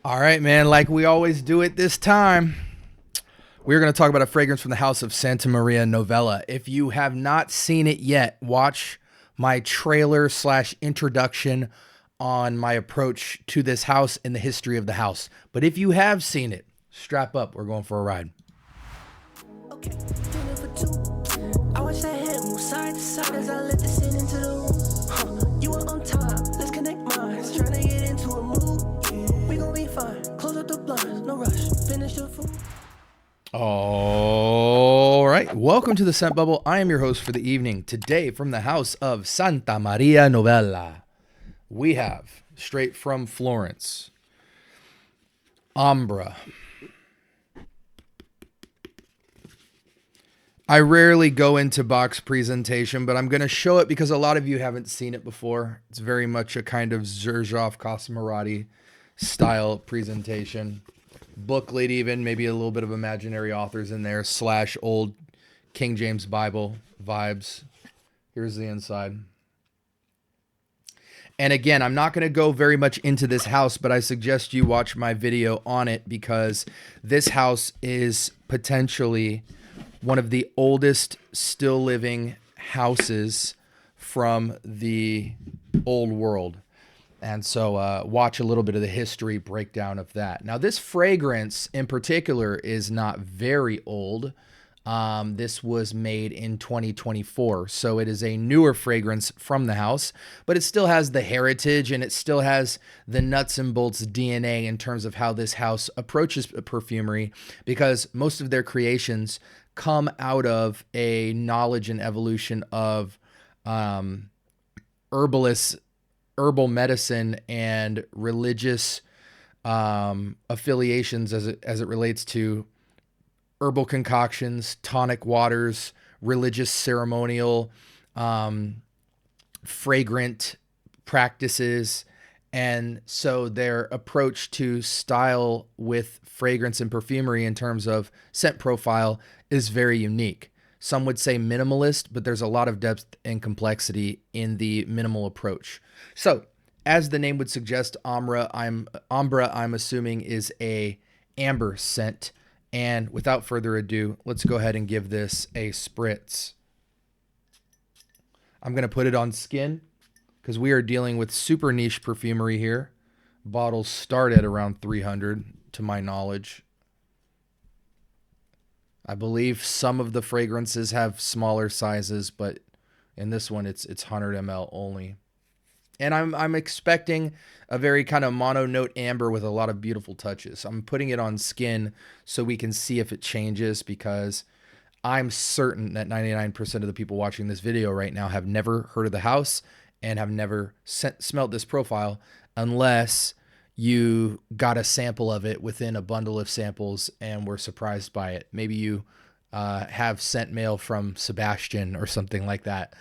All right, man. Like we always do it this time, we're going to talk about a fragrance from the house of Santa Maria Novella. If you have not seen it yet, watch my trailer slash introduction on my approach to this house and the history of the house. But if you have seen it, strap up. We're going for a ride. Okay, feeling for two. I watch that head move side to side as I let this in into the room. You are on top, let's connect minds. Trying to get into a mood. We gon' be fine. Close up the blinds, no rush. Finish the food. All right. Welcome to the Scent Bubble. I am your host for the evening. Today, from the house of Santa Maria Novella, we have, straight from Florence, Ambra. I rarely go into box presentation, but I'm going to show it because a lot of you haven't seen it before. It's very much a kind of Xerjoff Cosmarati style presentation. Booklet even, maybe a little bit of imaginary authors in there, slash old King James Bible vibes. Here's the inside. And again, I'm not going to go very much into this house, but I suggest you watch my video on it because this house is potentially one of the oldest still living houses from the old world. And so watch a little bit of the history breakdown of that. Now, this fragrance in particular is not very old. This was made in 2024. So it is a newer fragrance from the house, but it still has the heritage and it still has the nuts and bolts DNA in terms of how this house approaches perfumery, because most of their creations come out of a knowledge and evolution of herbalists, herbal medicine, and religious affiliations as it relates to herbal concoctions, tonic waters, religious ceremonial, fragrant practices. And so their approach to style with fragrance and perfumery in terms of scent profile is very unique. Some would say minimalist, but there's a lot of depth and complexity in the minimal approach. So, as the name would suggest, Ambra, I'm assuming, is a amber scent. And without further ado, let's go ahead and give this a spritz. I'm going to put it on skin because we are dealing with super niche perfumery here. Bottles start at around 300 to my knowledge. I believe some of the fragrances have smaller sizes, but in this one it's 100 ml only. And I'm expecting a very kind of mono note amber with a lot of beautiful touches. I'm putting it on skin so we can see if it changes, because I'm certain that 99% of the people watching this video right now have never heard of the house and have never smelled this profile unless you got a sample of it within a bundle of samples and were surprised by it. Maybe you have scent mail from Sebastian or something like that.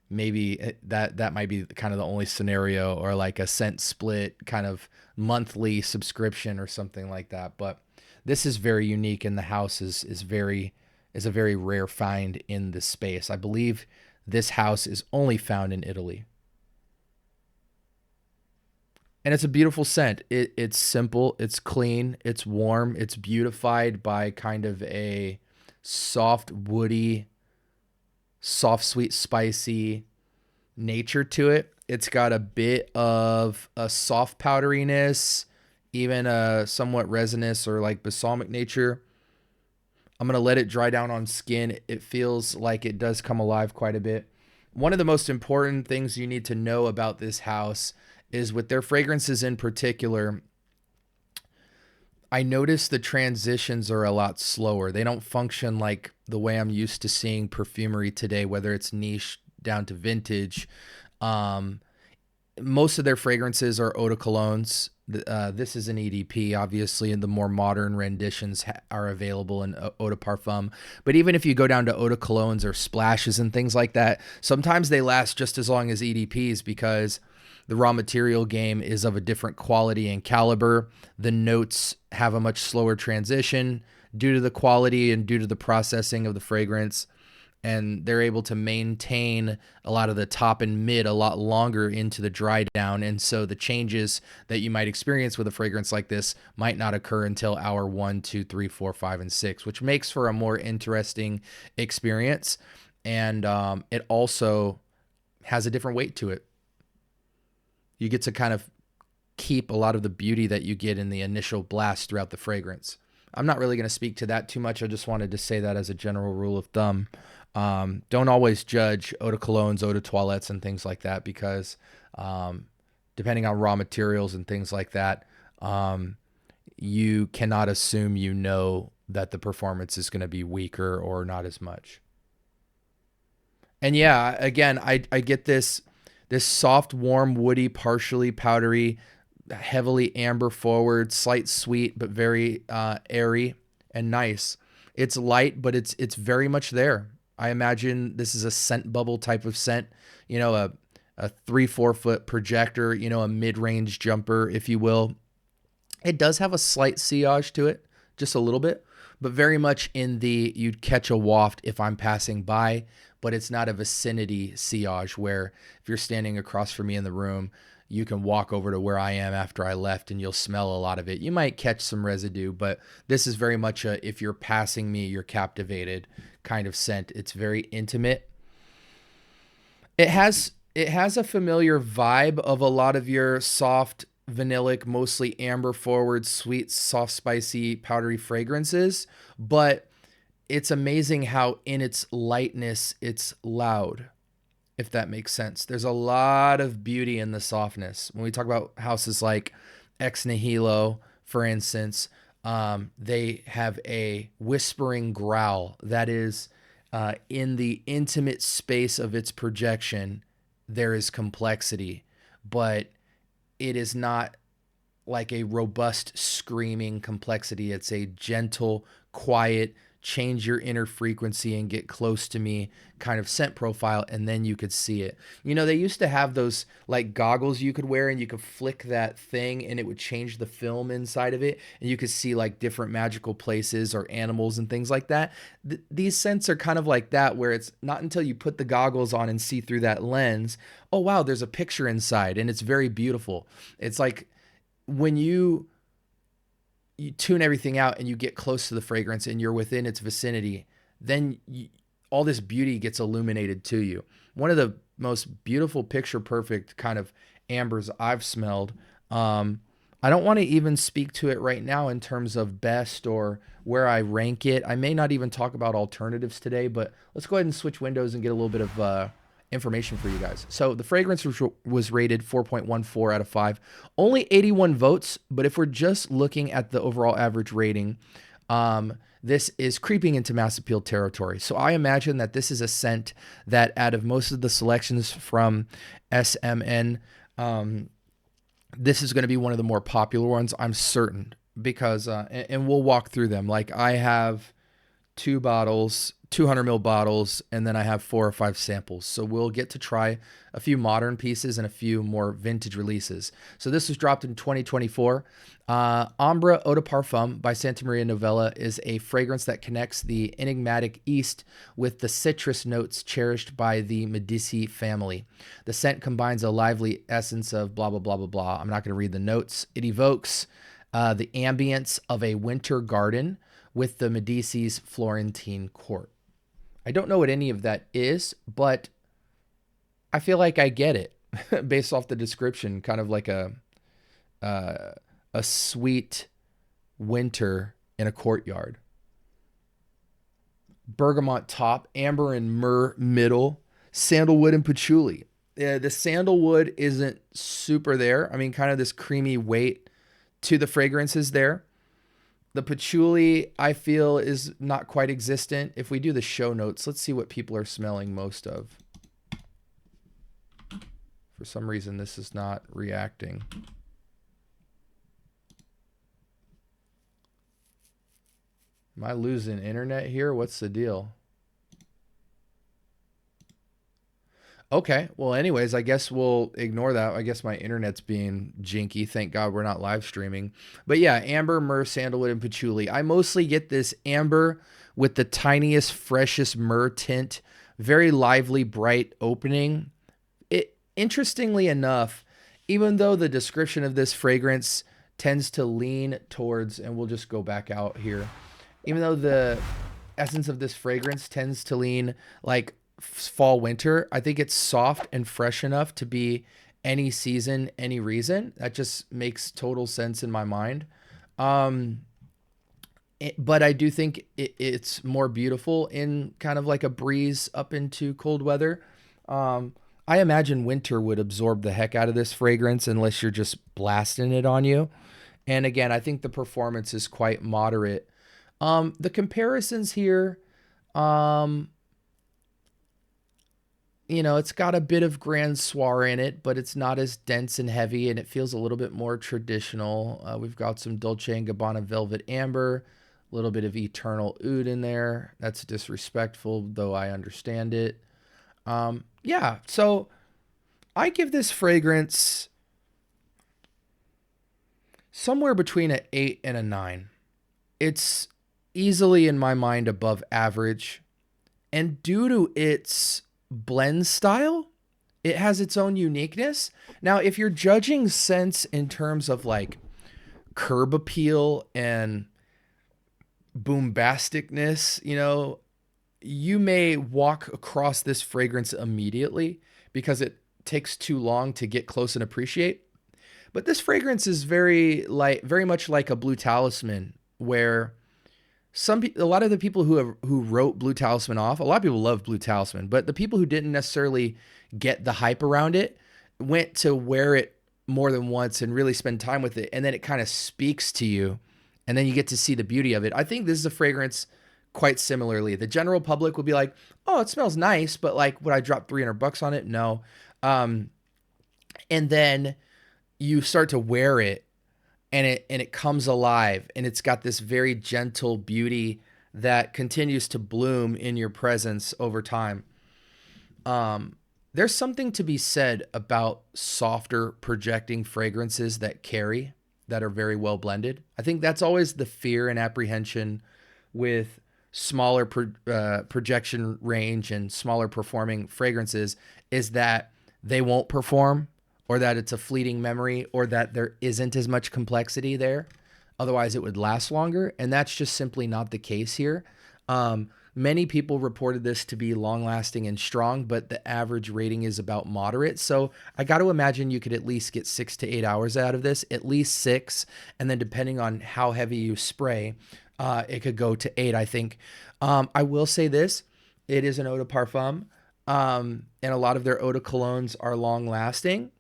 Maybe that might be kind of the only scenario, or like a scent split kind of monthly subscription or something like that. But this is very unique, and the house is a very rare find in this space. I believe this house is only found in Italy. And it's a beautiful scent. It's simple, it's clean, it's warm, it's beautified by kind of a soft, woody, soft, sweet, spicy nature to it. It's got a bit of a soft powderiness, even a somewhat resinous or like balsamic nature. I'm going to let it dry down on skin. It feels like it does come alive quite a bit. One of the most important things you need to know about this house is with their fragrances in particular, I notice the transitions are a lot slower. They don't function like the way I'm used to seeing perfumery today, whether it's niche down to vintage. Most of their fragrances are eau de colognes. This is an EDP, obviously, and the more modern renditions are available in eau de parfum. But even if you go down to eau de colognes or splashes and things like that, sometimes they last just as long as EDPs because the raw material game is of a different quality and caliber. The notes have a much slower transition due to the quality and due to the processing of the fragrance. and they're able to maintain a lot of the top and mid a lot longer into the dry down. And so the changes that you might experience with a fragrance like this might not occur until hour 1, 2, 3, 4, 5, and 6, which makes for a more interesting experience. And it also has a different weight to it. You get to kind of keep a lot of the beauty that you get in the initial blast throughout the fragrance. I'm not really going to speak to that too much. I just wanted to say that as a general rule of thumb. Don't always judge eau de colognes, eau de toilettes, and things like that, because depending on raw materials and things like that, you cannot assume you know that the performance is going to be weaker or not as much. And yeah, again, I get this soft, warm, woody, partially powdery, heavily amber forward, slight sweet, but very airy and nice. It's light, but it's very much there. I imagine this is a scent bubble type of scent, you know, a 3-4 foot projector, you know, a mid-range jumper, if you will. It does have a slight sillage to it, just a little bit, but very much in the you'd catch a waft if I'm passing by, but it's not a vicinity sillage where if you're standing across from me in the room, you can walk over to where I am after I left and you'll smell a lot of it. You might catch some residue, but this is very much a, if you're passing me, you're captivated kind of scent. It's very intimate. It has a familiar vibe of a lot of your soft, vanillic, mostly amber forward, sweet, soft, spicy, powdery fragrances, but it's amazing how in its lightness, it's loud, if that makes sense. There's a lot of beauty in the softness. When we talk about houses like Ex Nihilo, for instance, they have a whispering growl that is in the intimate space of its projection. There is complexity, but it is not like a robust screaming complexity. It's a gentle, quiet, change your inner frequency and get close to me kind of scent profile, and then you could see it. You know, they used to have those like goggles you could wear and you could flick that thing and it would change the film inside of it and you could see like different magical places or animals and things like that. These scents are kind of like that, where it's not until you put the goggles on and see through that lens, oh wow, there's a picture inside, and it's very beautiful. It's like when you tune everything out and you get close to the fragrance and you're within its vicinity, then all this beauty gets illuminated to you. One of the most beautiful, picture perfect kind of ambers I've smelled. I don't want to even speak to it right now in terms of best or where I rank it. I may not even talk about alternatives today, but let's go ahead and switch windows and get a little bit of information for you guys. So the fragrance was rated 4.14 out of 5, only 81 votes. But if we're just looking at the overall average rating, this is creeping into mass appeal territory. So I imagine that this is a scent that out of most of the selections from SMN, this is going to be one of the more popular ones, I'm certain, because, and we'll walk through them. Like I have 2 bottles, 200 ml bottles, and then I have 4 or 5 samples. So we'll get to try a few modern pieces and a few more vintage releases. So this was dropped in 2024. Ambra Eau de Parfum by Santa Maria Novella is a fragrance that connects the enigmatic East with the citrus notes cherished by the Medici family. The scent combines a lively essence of blah, blah, blah, blah, blah. I'm not going to read the notes. It evokes the ambience of a winter garden with the Medici's Florentine court. I don't know what any of that is, but I feel like I get it based off the description, kind of like a sweet winter in a courtyard. Bergamot top, amber and myrrh middle, sandalwood and patchouli. The sandalwood isn't super there. I mean, kind of this creamy weight to the fragrances there. The patchouli, I feel, is not quite existent. If we do the show notes, let's see what people are smelling most of. For some reason, this is not reacting. Am I losing internet here? What's the deal? Okay. Well, anyways, I guess we'll ignore that. I guess my internet's being jinky. Thank God we're not live streaming. But yeah, amber, myrrh, sandalwood, and patchouli. I mostly get this amber with the tiniest, freshest myrrh tint. Very lively, bright opening. It, interestingly enough, even though the description of this fragrance tends to lean towards, and we'll just go back out here, even though the essence of this fragrance tends to lean like fall winter, I think it's soft and fresh enough to be any season, any reason. That just makes total sense in my mind. Um, but I do think it's more beautiful in kind of like a breeze up into cold weather. Um, I imagine winter would absorb the heck out of this fragrance unless you're just blasting it on you. And again, I think the performance is quite moderate. The comparisons here, um, it's got a bit of Grand Soir in it, but it's not as dense and heavy, and it feels a little bit more traditional. We've got some Dolce & Gabbana Velvet Amber, a little bit of Eternal Oud in there. That's disrespectful, though I understand it. Yeah, so I give this fragrance somewhere between an 8 and a 9. It's easily, in my mind, above average. And due to its blend style, it has its own uniqueness. Now, if you're judging scents in terms of like curb appeal and boombasticness, you may walk across this fragrance immediately because it takes too long to get close and appreciate. But this fragrance is very much like a Blue Talisman, where a lot of the people who wrote Blue Talisman off, a lot of people love Blue Talisman, but the people who didn't necessarily get the hype around it went to wear it more than once and really spend time with it, and then it kind of speaks to you, and then you get to see the beauty of it. I think this is a fragrance quite similarly. The general public will be like, "Oh, it smells nice," but like, would I drop $300 on it? No. And then you start to wear it, and it comes alive, and it's got this very gentle beauty that continues to bloom in your presence over time. There's something to be said about softer projecting fragrances that carry, that are very well blended. I think that's always the fear and apprehension with smaller projection range and smaller performing fragrances, is that they won't perform, or that it's a fleeting memory, or that there isn't as much complexity there. Otherwise, it would last longer. And that's just simply not the case here. Many people reported this to be long lasting and strong, but the average rating is about moderate. So I got to imagine you could at least get 6 to 8 hours out of this, at least 6. And then depending on how heavy you spray, it could go to 8, I think. I will say this, it is an eau de parfum. And a lot of their eau de colognes are long lasting.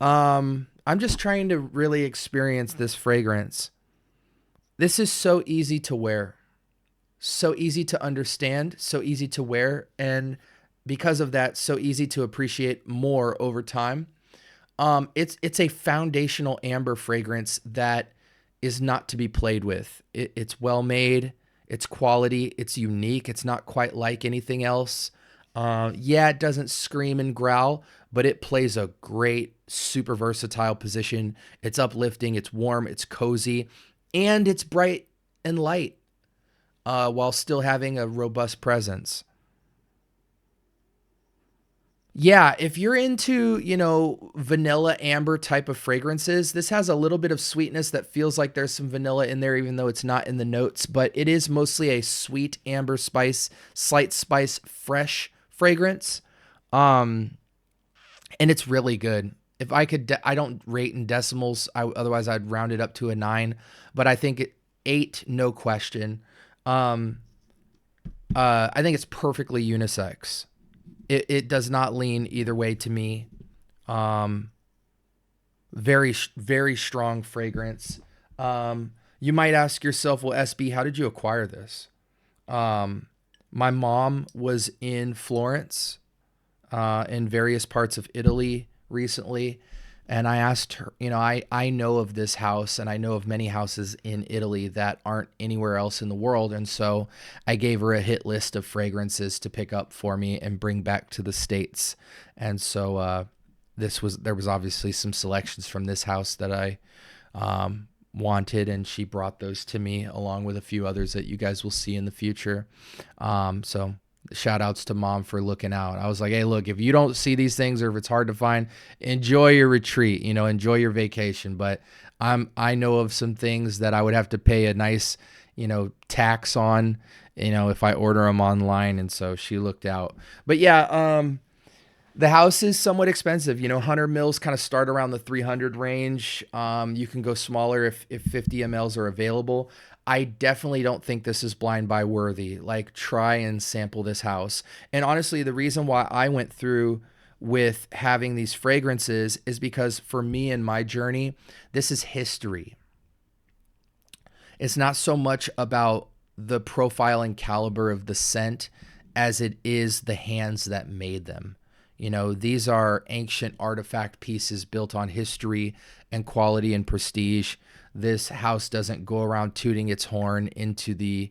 I'm just trying to really experience this fragrance. This is so easy to wear, so easy to understand, so easy to wear, and because of that, so easy to appreciate more over time. It's a foundational amber fragrance that is not to be played with. It's well made, it's quality, it's unique, it's not quite like anything else. Yeah, it doesn't scream and growl, but it plays a great, super versatile position. It's uplifting, it's warm, it's cozy, and it's bright and light, while still having a robust presence. Yeah, if you're into, vanilla amber type of fragrances, this has a little bit of sweetness that feels like there's some vanilla in there, even though it's not in the notes, but it is mostly a sweet amber spice, slight spice, fresh fragrance. And it's really good. If I could, I don't rate in decimals. Otherwise I'd round it up to a 9, but I think 8, no question. I think it's perfectly unisex. It does not lean either way to me. Very, very strong fragrance. You might ask yourself, well, SB, how did you acquire this? My mom was in Florence, in various parts of Italy recently, And I asked her, I know of this house and I know of many houses in Italy that aren't anywhere else in the world. And so I gave her a hit list of fragrances to pick up for me and bring back to the States. And so there was obviously some selections from this house that I wanted, and she brought those to me along with a few others that you guys will see in the future. So shout outs to Mom for looking out. I was like, hey, look, if you don't see these things or if it's hard to find, enjoy your retreat, enjoy your vacation. But I know of some things that I would have to pay a nice, tax on, if I order them online. And so she looked out. But yeah, the house is somewhat expensive. 100 mils kind of start around the 300 range. You can go smaller if 50 mls are available. I definitely don't think this is blind buy worthy. Like, try and sample this house. And honestly, the reason why I went through with having these fragrances is because for me and my journey, this is history. It's not so much about the profile and caliber of the scent as it is the hands that made them. These are ancient artifact pieces built on history and quality and prestige. This house doesn't go around tooting its horn into the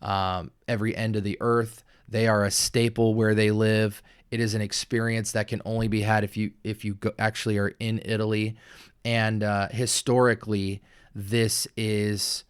every end of the earth. They are a staple where they live. It is an experience that can only be had if you actually are in Italy. And historically, this is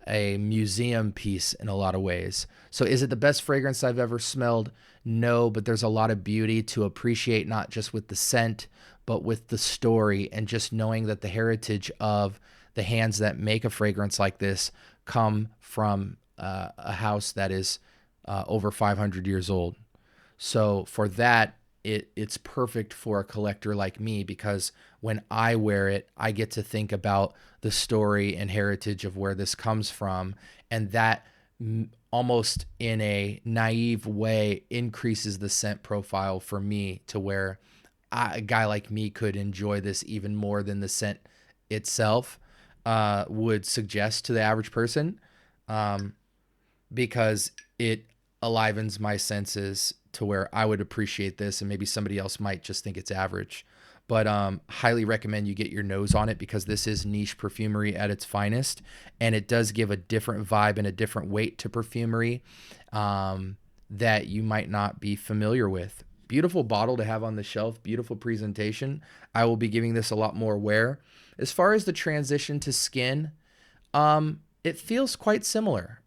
a museum piece in a lot of ways. So is it the best fragrance I've ever smelled? No, but there's a lot of beauty to appreciate, not just with the scent, but with the story, and just knowing that the heritage of the hands that make a fragrance like this come from a house that is over 500 years old. So for that, it's perfect for a collector like me, because when I wear it, I get to think about the story and heritage of where this comes from, and that almost in a naive way increases the scent profile for me to where a guy like me could enjoy this even more than the scent itself would suggest to the average person, because it alivens my senses to where I would appreciate this, and maybe somebody else might just think it's average. But highly recommend you get your nose on it, because this is niche perfumery at its finest, and it does give a different vibe and a different weight to perfumery that you might not be familiar with. Beautiful bottle to have on the shelf, beautiful presentation. I will be giving this a lot more wear. As far as the transition to skin, it feels quite similar,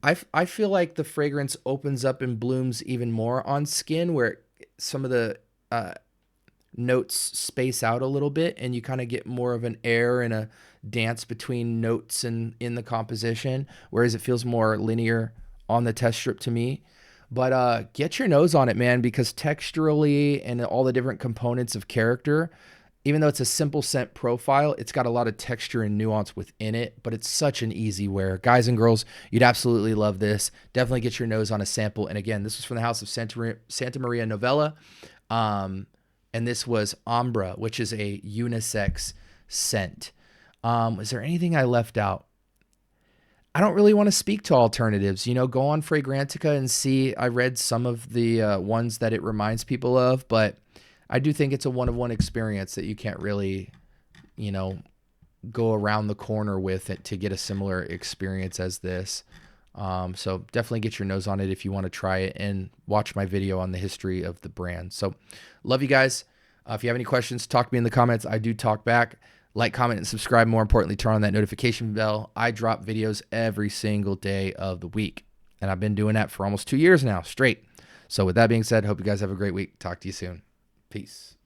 I feel like the fragrance opens up and blooms even more on skin, where some of the notes space out a little bit, and you kind of get more of an air and a dance between notes and in the composition, whereas it feels more linear on the test strip to me. But get your nose on it, man, because texturally and all the different components of character, even though it's a simple scent profile, it's got a lot of texture and nuance within it, but it's such an easy wear. Guys and girls, you'd absolutely love this. Definitely get your nose on a sample. And again, this was from the house of Santa Maria Novella. And this was Ambra, which is a unisex scent. Is there anything I left out? I don't really want to speak to alternatives. Go on Fragrantica and see. I read some of the ones that it reminds people of, but I do think it's a one-of-one experience that you can't really, go around the corner with it to get a similar experience as this. So definitely get your nose on it if you want to try it, and watch my video on the history of the brand. So love you guys. If you have any questions, talk to me in the comments. I do talk back. Like, comment, and subscribe. More importantly, turn on that notification bell. I drop videos every single day of the week, and I've been doing that for almost 2 years now straight. So with that being said, hope you guys have a great week. Talk to you soon. Peace.